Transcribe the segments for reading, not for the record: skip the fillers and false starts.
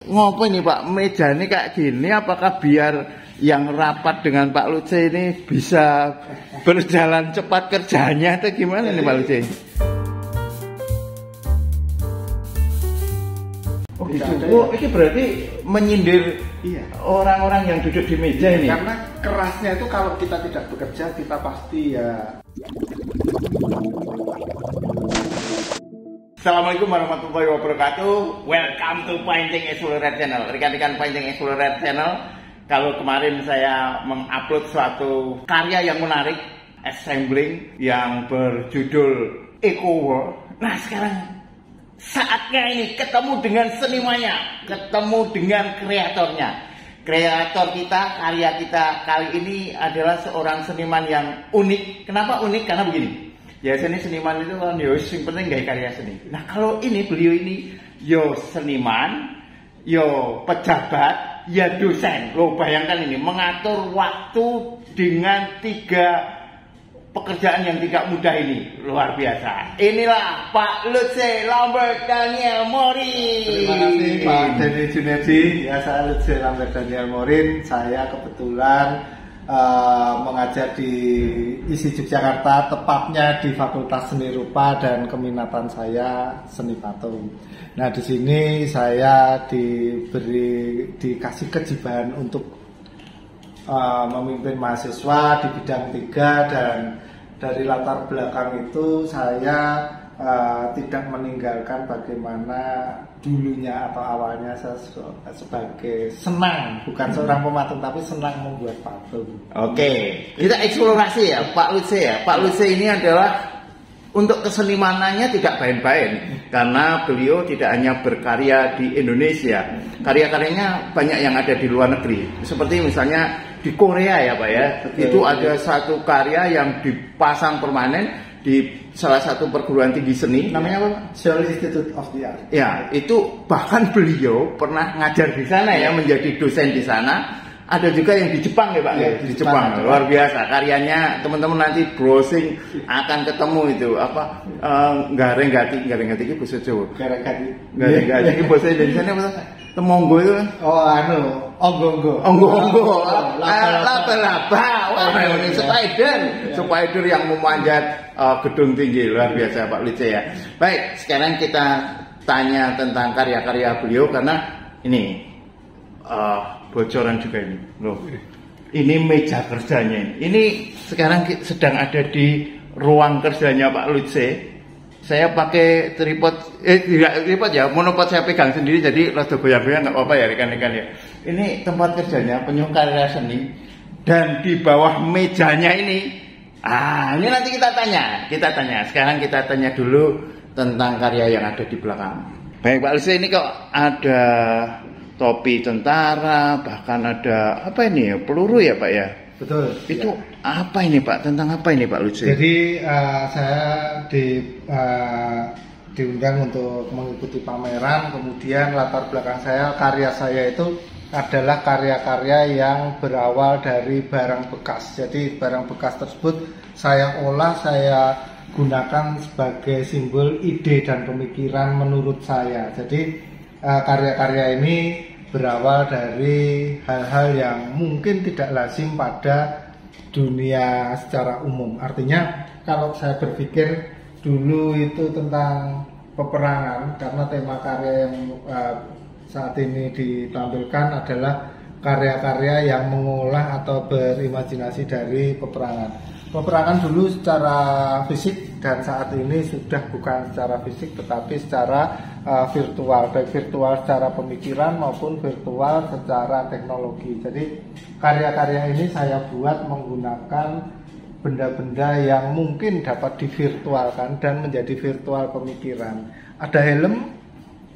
Ngopo ini Pak, meja ini kayak gini, apakah biar yang rapat dengan Pak Luce ini bisa berjalan cepat kerjanya atau gimana nih Pak Luce? Oh gitu. Oh, ini berarti menyindir orang-orang yang duduk di meja ini. Karena kerasnya itu kalau kita tidak bekerja, kita pasti ya. Assalamualaikum warahmatullahi wabarakatuh. Welcome to Painting Explorer Channel. Rekan-rekan Painting Explorer Channel, kalau kemarin saya mengupload suatu karya yang menarik, assembling yang berjudul Eco World. Nah sekarang saatnya ini ketemu dengan senimannya, ketemu dengan kreatornya. Kreator kita, karya kita kali ini adalah seorang seniman yang unik. Kenapa unik? Karena begini. Biasanya seniman itu kan yo sing penting gaya karya seni. Nah kalau ini beliau ini yo seniman, yo pejabat, ya dosen. Lo bayangkan ini mengatur waktu dengan 3 pekerjaan yang tidak mudah ini, luar biasa. Inilah Pak Luce Lambert Daniel Morin. Terima kasih Pak Denny Junedi. Ya saya Luce Lambert Daniel Morin. Saya kebetulan mengajar di ISI Yogyakarta, tepatnya di Fakultas Seni Rupa, dan keminatan saya seni patung. Nah di sini saya dikasih kejiban untuk memimpin mahasiswa di bidang 3, dan dari latar belakang itu saya tidak meninggalkan bagaimana dulunya atau awalnya saya sebagai senang, bukan seorang pematung tapi senang membuat patung. Oke, kita eksplorasi ya Pak Luce ya. Pak Luce ini adalah untuk kesenimanannya tidak main-main, karena beliau tidak hanya berkarya di Indonesia, karya-karyanya banyak yang ada di luar negeri. Seperti misalnya di Korea ya Pak ya. Betul. Itu ada satu karya yang dipasang permanen di salah satu perguruan tinggi seni, namanya apa? Seoul Institute of the Art. Ya, itu bahkan beliau pernah ngajar di sana ya, menjadi dosen di sana. Ada juga yang di Jepang ya Pak, ya, di Jepang. Luar biasa karyanya, teman-teman nanti browsing akan ketemu itu apa gareng-gati itu bahasa Jawa. Gareng-gati itu bahasa Indonesia apa? Temonggo itu. Oh onggo-onggo. Laba-laba. Wah, ini spider yang memanjat gedung tinggi, luar biasa Pak Luce ya. Baik, sekarang kita tanya tentang karya-karya beliau, karena ini bocoran juga ini loh. Ini meja kerjanya ini sekarang sedang ada di ruang kerjanya Pak Luce. Saya pakai tripod, tidak tripod ya, monopod saya pegang sendiri, jadi rada goyang-goyang nggak apa-apa ya rekan-rekan ya. Ini tempat kerjanya penyuka karya seni, dan di bawah mejanya ini, ini nanti kita tanya. Sekarang kita tanya dulu tentang karya yang ada di belakang. Baik Pak Luce, ini kok ada topi tentara, bahkan ada apa ini ya, peluru ya Pak ya? Betul. Itu ya. Apa ini Pak? Tentang apa ini Pak Luce? Jadi saya diundang untuk mengikuti pameran. Kemudian latar belakang saya, karya saya itu adalah karya-karya yang berawal dari barang bekas. Jadi barang bekas tersebut saya olah, saya gunakan sebagai simbol ide dan pemikiran menurut saya. Jadi karya-karya ini berawal dari hal-hal yang mungkin tidak lazim pada dunia secara umum. Artinya kalau saya berpikir dulu itu tentang peperangan, karena tema karya yang saat ini ditampilkan adalah karya-karya yang mengolah atau berimajinasi dari peperangan. Peperangan dulu secara fisik, dan saat ini sudah bukan secara fisik tetapi secara virtual, baik virtual secara pemikiran maupun virtual secara teknologi. Jadi karya-karya ini saya buat menggunakan benda-benda yang mungkin dapat divirtualkan dan menjadi virtual pemikiran. Ada helm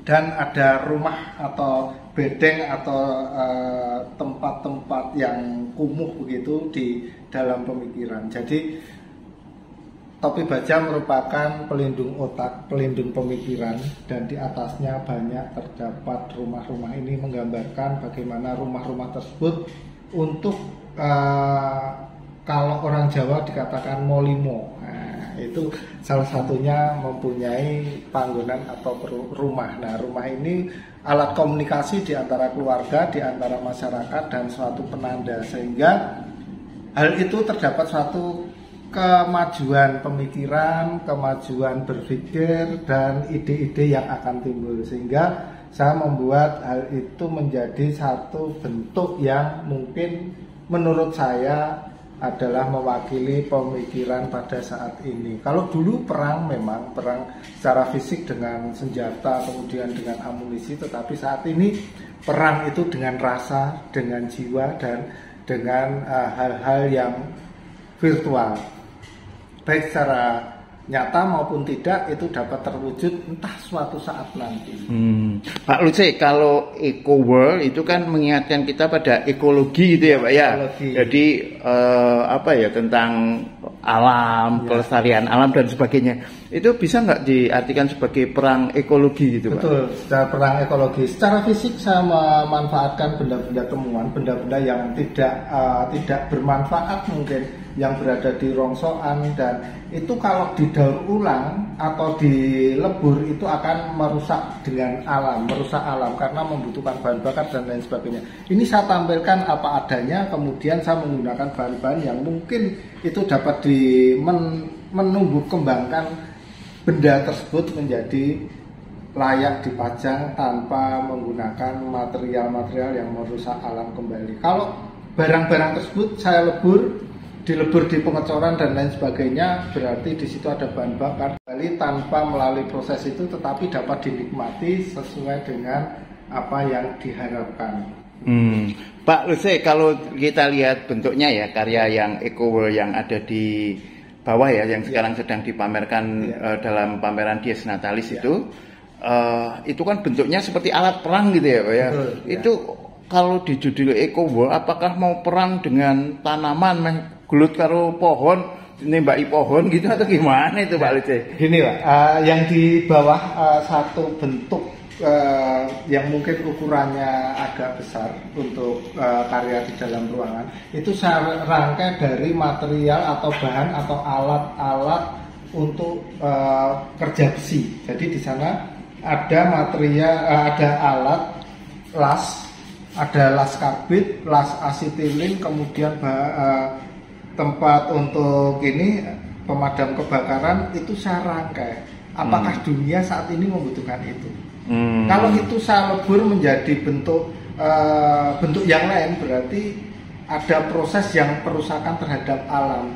dan ada rumah atau bedeng atau tempat-tempat yang kumuh begitu di dalam pemikiran. Jadi topi baja merupakan pelindung otak, pelindung pemikiran, dan di atasnya banyak terdapat rumah-rumah. Ini menggambarkan bagaimana rumah-rumah tersebut untuk kalau orang Jawa dikatakan molimo. Nah, Itu salah satunya mempunyai panggonan atau rumah. Nah, rumah ini alat komunikasi di antara keluarga, di antara masyarakat, dan suatu penanda, sehingga hal itu terdapat suatu kemajuan pemikiran, kemajuan berpikir, dan ide-ide yang akan timbul, sehingga saya membuat hal itu menjadi satu bentuk yang mungkin menurut saya adalah mewakili pemikiran pada saat ini. Kalau dulu perang memang perang secara fisik dengan senjata, kemudian dengan amunisi, tetapi saat ini perang itu dengan rasa, dengan jiwa, dan dengan hal-hal yang virtual. Baik secara nyata maupun tidak, itu dapat terwujud entah suatu saat nanti. Pak Luce, kalau Eco World itu kan mengingatkan kita pada ekologi gitu ya Pak ya. Jadi apa ya, tentang alam, pelestarian alam dan sebagainya. Itu bisa nggak diartikan sebagai perang ekologi gitu Pak? Betul, secara perang ekologi. Secara fisik saya memanfaatkan benda-benda temuan, benda-benda yang tidak bermanfaat mungkin, yang berada di rongsokan, dan itu kalau didaur ulang atau dilebur itu akan merusak dengan alam, merusak alam karena membutuhkan bahan bakar dan lain sebagainya. Ini saya tampilkan apa adanya, kemudian saya menggunakan bahan-bahan yang mungkin itu dapat menumbuh kembangkan benda tersebut menjadi layak dipajang tanpa menggunakan material-material yang merusak alam kembali. Kalau barang-barang tersebut saya dilebur di pengecoran dan lain sebagainya, berarti di situ ada bahan bakar kembali tanpa melalui proses itu, tetapi dapat dinikmati sesuai dengan apa yang diharapkan. Pak Luce, kalau kita lihat bentuknya ya, karya yang Eco World yang ada di bawah ya, yang sekarang sedang dipamerkan dalam pameran Dies Natalis itu kan bentuknya seperti alat perang gitu ya Pak ya. Betul, itu kalau dijudul Eco World, apakah mau perang dengan tanaman, gelut karo pohon, nembaki pohon gitu atau gimana itu Pak Luce? Gini Pak, yang di bawah satu bentuk yang mungkin ukurannya agak besar untuk karya di dalam ruangan, itu saya rangkai dari material atau bahan atau alat-alat untuk kerja besi. Jadi di sana ada material, ada alat las, ada las karbit, las asetilin, kemudian tempat untuk ini pemadam kebakaran, itu saya rangkai. Apakah dunia saat ini membutuhkan itu? Kalau itu saya lebur menjadi bentuk yang lain, berarti ada proses yang perusakan terhadap alam,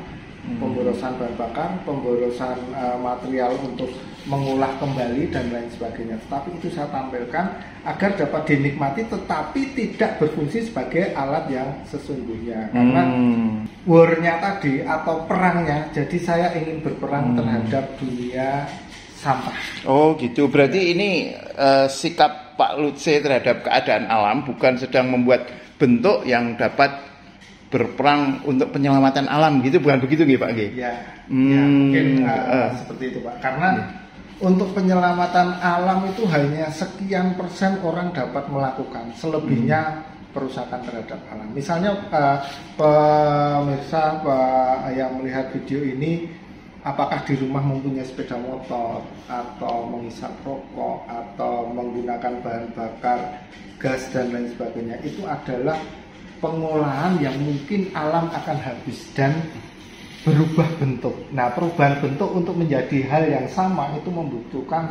pemborosan bahan bakar, pemborosan material untuk mengolah kembali dan lain sebagainya. Tetapi itu saya tampilkan agar dapat dinikmati, tetapi tidak berfungsi sebagai alat yang sesungguhnya. Karena war-nya tadi atau perangnya, jadi saya ingin berperang terhadap dunia sampah. Oh gitu, berarti ini sikap Pak Luce terhadap keadaan alam, bukan sedang membuat bentuk yang dapat berperang untuk penyelamatan alam gitu, bukan begitu Pak G? Ya, mungkin seperti itu Pak. Karena untuk penyelamatan alam itu hanya sekian persen orang dapat melakukan, selebihnya perusakan terhadap alam. Misalnya pemirsa yang melihat video ini, apakah di rumah mempunyai sepeda motor atau menghisap rokok atau menggunakan bahan bakar gas dan lain sebagainya, itu adalah pengolahan yang mungkin alam akan habis dan berubah bentuk. Nah, perubahan bentuk untuk menjadi hal yang sama itu membutuhkan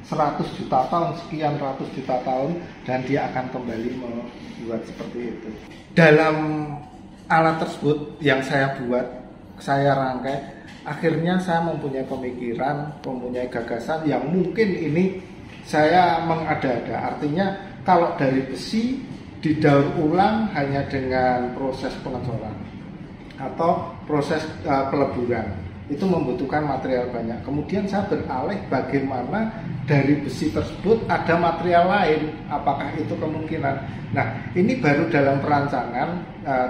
100 juta tahun, sekian ratus juta tahun, dan dia akan kembali membuat seperti itu. Dalam alat tersebut yang saya buat, saya rangkai, akhirnya saya mempunyai pemikiran, mempunyai gagasan yang mungkin ini saya mengada-ada. Artinya kalau dari besi didaur ulang hanya dengan proses pengecoran atau proses peleburan, itu membutuhkan material banyak. Kemudian saya beralih bagaimana dari besi tersebut ada material lain, apakah itu kemungkinan. Nah, ini baru dalam perancangan,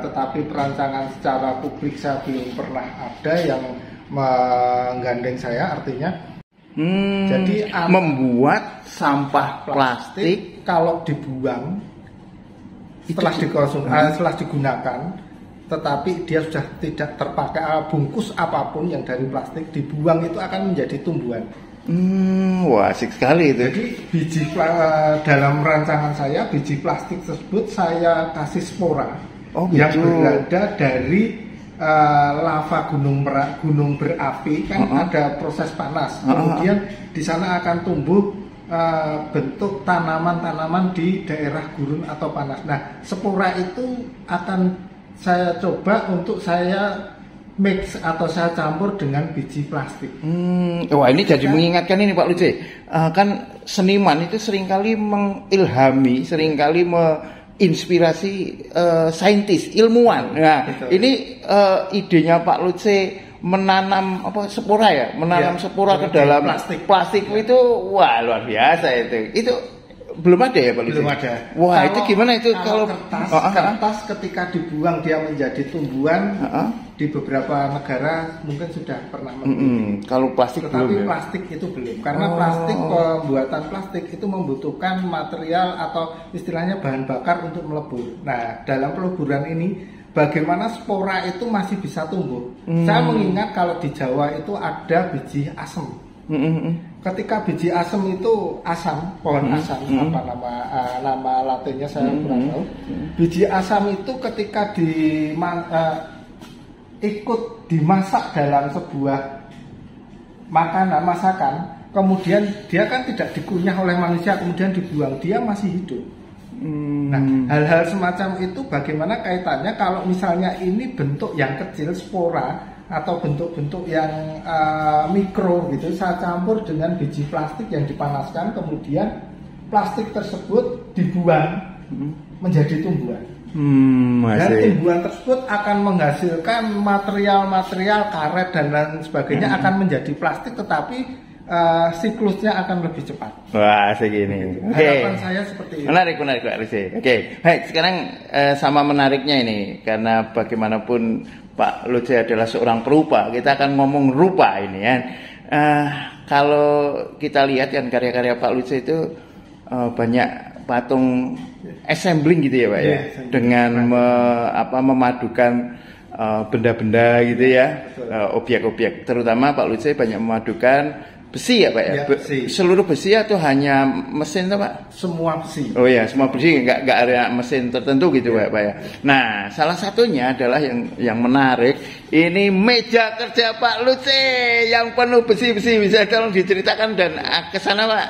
tetapi perancangan secara publik saya belum pernah ada yang menggandeng saya. Artinya jadi membuat sampah plastik kalau dibuang setelah digunakan tetapi dia sudah tidak terpakai, bungkus apapun yang dari plastik dibuang itu akan menjadi tumbuhan. Wah, asik sekali itu. Jadi dalam rancangan saya, biji plastik tersebut saya kasih spora yang berada dari lava gunung berapi, kan ada proses panas. Kemudian di sana akan tumbuh bentuk tanaman-tanaman di daerah gurun atau panas. Nah, spora itu akan saya coba untuk saya mix atau saya campur dengan biji plastik. Wah, ini jadi mengingatkan ini Pak Luce. Kan seniman itu seringkali mengilhami, seringkali menginspirasi saintis, ilmuwan. Nah, ini idenya Pak Luce menanam spora ya, menanam spora ke dalam plastik itu, wah luar biasa itu. Itu belum ada ya Pak Luce? Belum ada. Wah, itu gimana itu kalau kertas ketika dibuang dia menjadi tumbuhan, di beberapa negara mungkin sudah pernah kalau plastik tetapi belum ya? Plastik itu belum, karena pembuatan plastik itu membutuhkan material atau istilahnya bahan bakar untuk melebur. Nah, dalam peleburan ini bagaimana spora itu masih bisa tumbuh. Saya mengingat kalau di Jawa itu ada biji asem. Ketika biji asem itu pohon asam, apa nama latinnya saya kurang tahu. Biji asam itu ketika ikut dimasak dalam sebuah masakan, kemudian dia kan tidak dikunyah oleh manusia, kemudian dibuang, dia masih hidup. Nah, hal-hal semacam itu bagaimana kaitannya kalau misalnya ini bentuk yang kecil, spora, atau bentuk-bentuk yang mikro gitu, saya campur dengan biji plastik yang dipanaskan, kemudian plastik tersebut dibuang menjadi tumbuhan. Dan tumbuhan tersebut akan menghasilkan material-material karet dan lain sebagainya, akan menjadi plastik, tetapi siklusnya akan lebih cepat. Wah, segini. Harapan saya seperti itu. Menarik Pak Luce. Baik, sekarang sama menariknya ini, karena bagaimanapun Pak Luce adalah seorang perupa, kita akan ngomong rupa ini ya. Kalau kita lihat kan karya-karya Pak Luce itu banyak patung assembling gitu ya Pak ya, dengan memadukan benda-benda gitu ya, objek-objek. Terutama Pak Luce banyak memadukan besi ya Pak ya, besi. Seluruh besi atau hanya mesin tuh Pak? Semua besi. Oh ya, semua besi, nggak ada mesin tertentu gitu Pak ya. Nah, salah satunya adalah yang menarik, ini meja kerja Pak Luce yang penuh besi-besi, bisa tolong diceritakan dan ke sana Pak.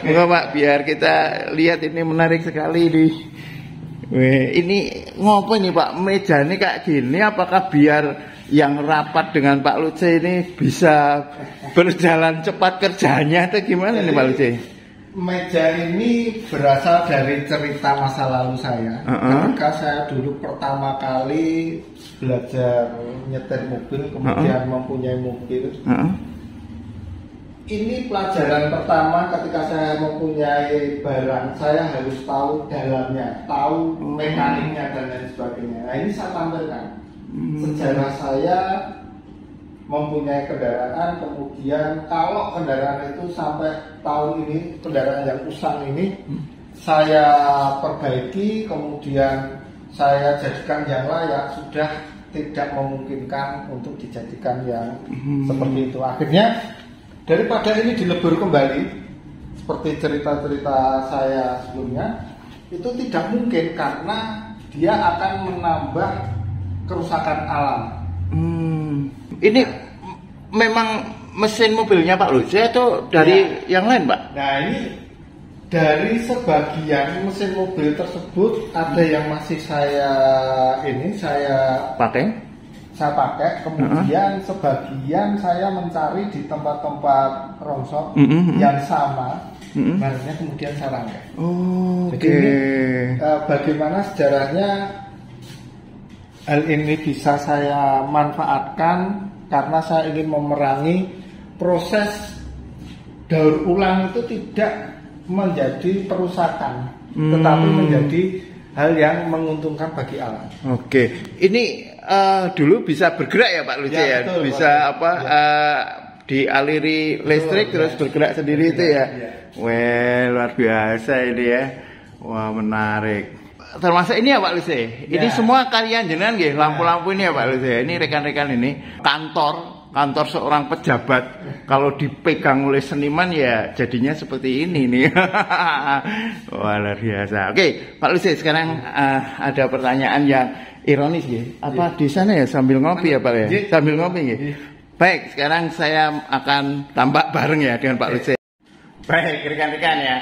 Enggak Pak, biar kita lihat, ini menarik sekali nih. Ini ngopo ini Pak, meja ini kayak gini, apakah biar yang rapat dengan Pak Luce ini bisa berjalan cepat kerjanya atau gimana nih Pak Luce? Meja ini berasal dari cerita masa lalu saya. Ketika saya dulu pertama kali belajar nyetir mobil, kemudian mempunyai mobil. Ini pelajaran pertama ketika saya mempunyai barang, saya harus tahu dalamnya, tahu mekaniknya dan lain sebagainya. Nah, ini saya tampilkan. Sejarah saya mempunyai kendaraan, kemudian kalau kendaraan itu sampai tahun ini, kendaraan yang usang ini, saya perbaiki, kemudian saya jadikan yang layak, sudah tidak memungkinkan untuk dijadikan yang seperti itu. Akhirnya daripada ini dilebur kembali seperti cerita-cerita saya sebelumnya, itu tidak mungkin karena dia akan menambah kerusakan alam. Ini memang mesin mobilnya Pak Luce atau dari yang lain Pak? Nah, ini dari sebagian mesin mobil tersebut ada yang masih saya pakai, kemudian sebagian saya mencari di tempat-tempat rongsok yang sama, barunya kemudian saya rangkai. Jadi bagaimana sejarahnya hal ini bisa saya manfaatkan karena saya ingin memerangi proses daur ulang itu tidak menjadi perusakan, tetapi menjadi hal yang menguntungkan bagi alam. Ini dulu bisa bergerak ya Pak Luce ya, betul, bisa dialiri listrik terus bergerak sendiri itu ya. Wah, luar biasa ini ya. Wah, menarik. termasuk ini ya Pak Luce. Ini semua karya jenengan nggih, lampu-lampu ini ya Pak Luce. Ini rekan-rekan ini kantor seorang pejabat. Kalau dipegang oleh seniman ya jadinya seperti ini nih. Wah, luar biasa. Oke, Pak Luce, sekarang ada pertanyaan yang ironis ya. Apa di sana ya sambil ngopi ya Pak ya? Sambil ngopi ya. Baik, sekarang saya akan tambah bareng ya dengan Pak Luce. Baik, rekan-rekan ya.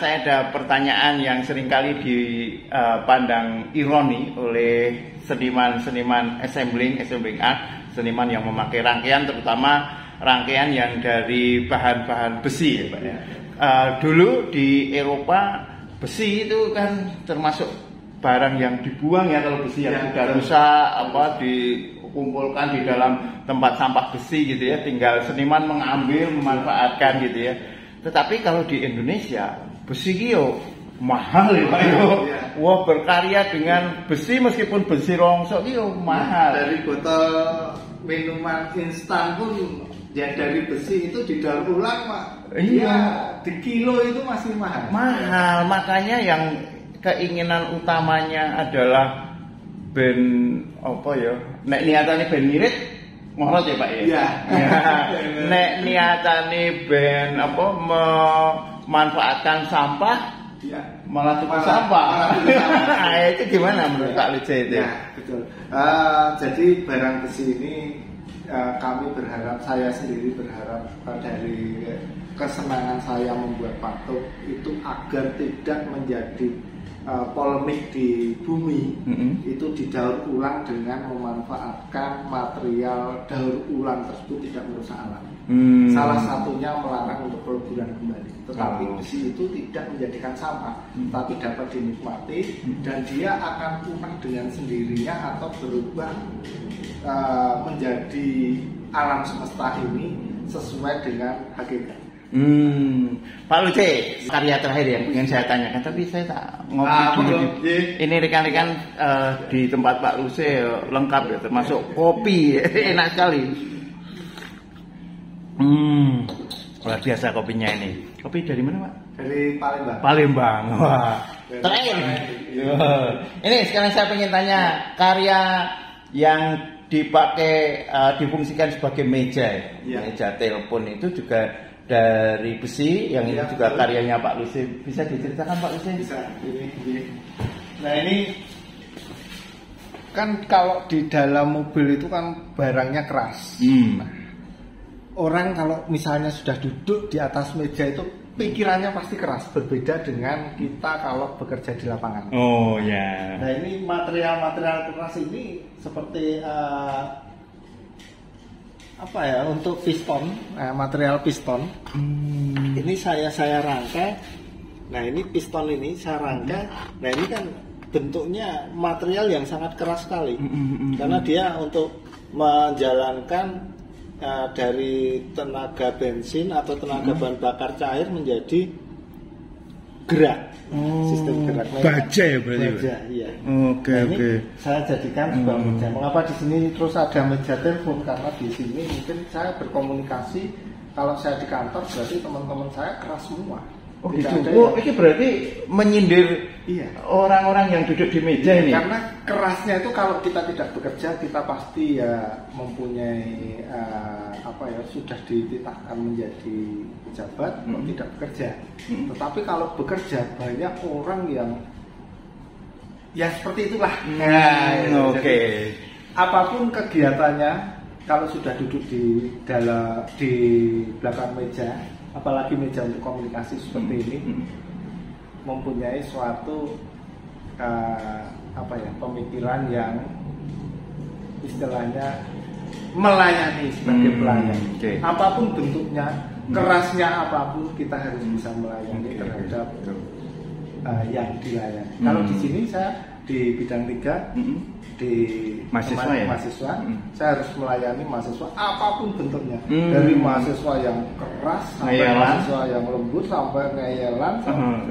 Saya ada pertanyaan yang seringkali dipandang ironi oleh seniman-seniman assembling art, seniman yang memakai rangkaian, terutama rangkaian yang dari bahan-bahan besi ya Pak ya. Dulu di Eropa besi itu kan termasuk barang yang dibuang ya, kalau besi yang sudah rusak dikumpulkan di dalam tempat sampah besi gitu ya, tinggal seniman mengambil, memanfaatkan gitu ya. Tetapi kalau di Indonesia besi yo mahal ya Pak yo. Wah, berkarya dengan besi meskipun besi rongsok yo mahal. Dari botol minuman instan pun ya dari besi itu didaur ulang Pak. Iya, di kilo itu masih mahal. Mahal, makanya yang keinginan utamanya adalah ben apa ya? Nek niatane ben mirip ngorot ya Pak ya. Iya. Nek niatane ben apa memanfaatkan sampah, ya malah tukang sampah. Itu gimana menurut Pak Luce itu? Ya, betul. Jadi barang besi ini kami berharap, saya sendiri berharap dari kesenangan saya membuat patung itu agar tidak menjadi polemik di bumi, itu didaur ulang dengan memanfaatkan material daur ulang tersebut tidak merusak alam. Salah satunya melarang untuk peleburan kembali. Tetapi besi itu tidak menjadikan sampah, tapi dapat dinikmati dan dia akan punah dengan sendirinya atau berubah menjadi alam semesta ini sesuai dengan hakikat. Pak Luce, karya terakhir yang ingin saya tanyakan, tapi saya tak ngopi dulu. Ini rekan-rekan di tempat Pak Luce lengkap ya, termasuk kopi, enak sekali. Luar biasa kopinya ini. Kopi dari mana Pak? Dari Palembang. Palembang. Wah, terakhir. Ini sekarang saya ingin tanya, karya yang dipakai difungsikan sebagai meja, meja telepon itu juga dari besi, yang ini juga karyanya Pak Luce. Bisa diceritakan Pak Luce? Bisa. Ini. Nah ini kan kalau di dalam mobil itu kan barangnya keras. Nah, orang kalau misalnya sudah duduk di atas meja itu pikirannya pasti keras, berbeda dengan kita kalau bekerja di lapangan. Oh ya. Nah ini material keras ini seperti apa ya, untuk piston, material piston. Ini saya rangkai. Nah ini piston ini saya rangkai. Nah ini kan bentuknya material yang sangat keras sekali, karena dia untuk menjalankan dari tenaga bensin atau tenaga bahan bakar cair menjadi gerak, sistem gerak. Baja ya berarti. Baja, iya. Oke. Saya jadikan sebuah meja. Mengapa di sini terus ada meja telepon? Karena di sini mungkin saya berkomunikasi. Kalau saya di kantor berarti teman-teman saya keras semua. Oh gitu. Oh, ini berarti menyindir orang-orang yang duduk di meja ini. Karena kerasnya itu kalau kita tidak bekerja, kita pasti ya mempunyai sudah dititahkan menjadi pejabat, tidak bekerja. Tetapi kalau bekerja banyak orang yang ya seperti itulah. Oke. Apapun kegiatannya, kalau sudah duduk di belakang meja, apalagi meja untuk komunikasi seperti ini, mempunyai suatu pemikiran yang istilahnya melayani sebagai pelayan. Apapun bentuknya, kerasnya apapun, kita harus bisa melayani terhadap yang dilayani. Kalau di sini saya di bidang 3 di mahasiswa, saya harus melayani mahasiswa apapun bentuknya, dari mahasiswa yang keras sampai mahasiswa yang lembut sampai ngeyelan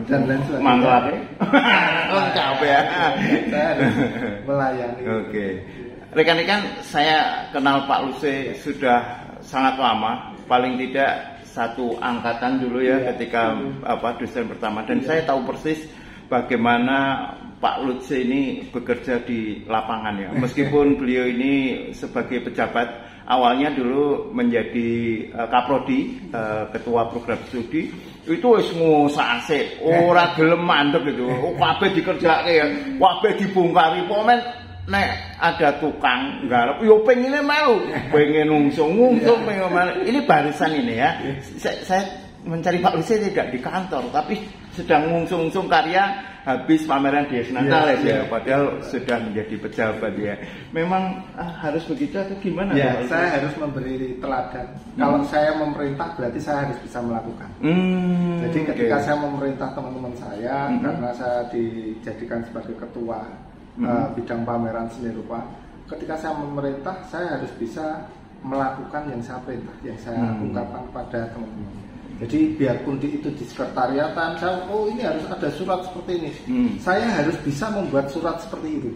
dan lain sebagainya. Mantap. Lengkap ya. Saya harus melayani. Oke. Rekan-rekan, saya kenal Pak Luce sudah sangat lama, paling tidak satu angkatan dulu ya, ketika dosen pertama, dan saya tahu persis bagaimana Pak Lutfi ini bekerja di lapangan ya. Meskipun beliau ini sebagai pejabat, awalnya dulu menjadi Kaprodi, ketua program studi, itu wis ngusase, ora gelem mandek gitu. Kabeh dikerjake ya, kabeh dibongkari. Pomen nek ada tukang nggarap, yo pengine melu, pengen ngungsung pengen melu. Ini barisan ini ya. Saya mencari Pak Lutfi tidak di kantor, tapi sedang ngungsung karya habis pameran di Natales ya, padahal sudah menjadi pejabat ya. Memang harus begitu atau gimana? Ya, saya harus memberi teladan. Kalau saya memerintah berarti saya harus bisa melakukan. Jadi ketika saya memerintah teman-teman saya, karena saya dijadikan sebagai ketua bidang pameran seni rupa, ketika saya memerintah saya harus bisa melakukan yang saya perintah, yang saya ungkapkan pada teman-teman. Jadi biarpun itu di sekretariatan, saya ini harus ada surat seperti ini. Saya harus bisa membuat surat seperti itu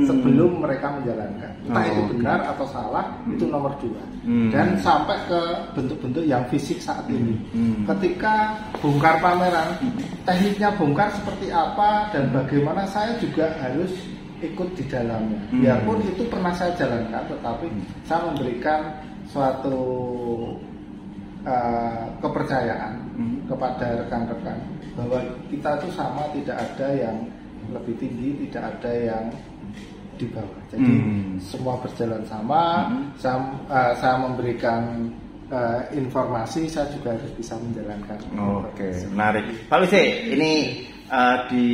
sebelum mereka menjalankan. Entah itu benar atau salah, itu nomor 2. Dan sampai ke bentuk-bentuk yang fisik saat ini. Ketika bongkar pameran, tekniknya bongkar seperti apa dan bagaimana, saya juga harus ikut di dalamnya. Biarpun itu pernah saya jalankan, tetapi saya memberikan suatu kepercayaan kepada rekan-rekan bahwa kita itu sama, tidak ada yang lebih tinggi, tidak ada yang di bawah. Jadi semua berjalan sama. Saya memberikan informasi, saya juga harus bisa menjalankan. Oke, menarik. Pak Lutfi, ini di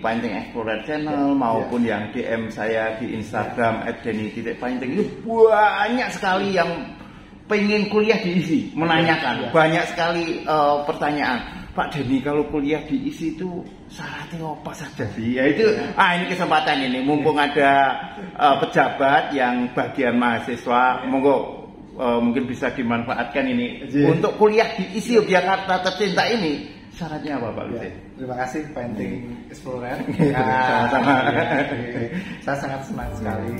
Painting Explorer Channel maupun yang DM saya di Instagram @denny_painting itu banyak sekali yang pengen kuliah diisi, menanyakan banyak sekali pertanyaan. Pak Denny, kalau kuliah diisi itu syaratnya apa saja sih? Ya itu, ini kesempatan ini, mumpung ada pejabat yang bagian mahasiswa, monggo mungkin bisa dimanfaatkan ini untuk kuliah diisi Yogyakarta tercinta ini. Syaratnya apa Pak Lutfi? Terima kasih Painting Explorer. Sama-sama. Saya sangat senang sekali